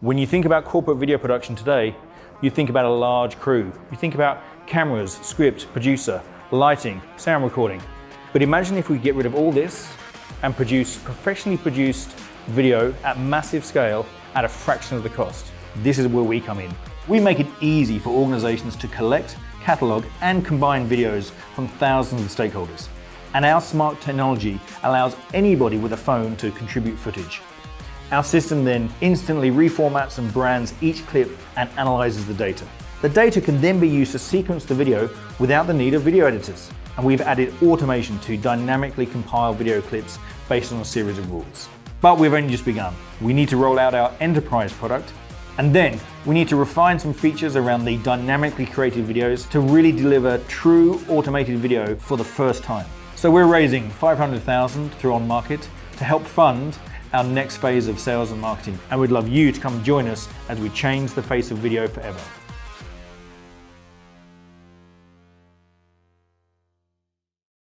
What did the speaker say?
When you think about corporate video production today, you think about a large crew. You think about cameras, script, producer, lighting, sound recording. But imagine if we get rid of all this and produce professionally produced video at massive scale at a fraction of the cost. This is where we come in. We make it easy for organizations to collect, catalog, and combine videos from thousands of stakeholders. And our smart technology allows anybody with a phone to contribute footage. Our system then instantly reformats and brands each clip and analyzes the data. The data can then be used to sequence the video without the need of video editors. And we've added automation to dynamically compile video clips based on a series of rules. But we've only just begun. We need to roll out our enterprise product, and then we need to refine some features around the dynamically created videos to really deliver true automated video for the first time. So we're raising $500,000 through On Market to help fund our next phase of sales and marketing. And we'd love you to come join us as we change the face of video forever.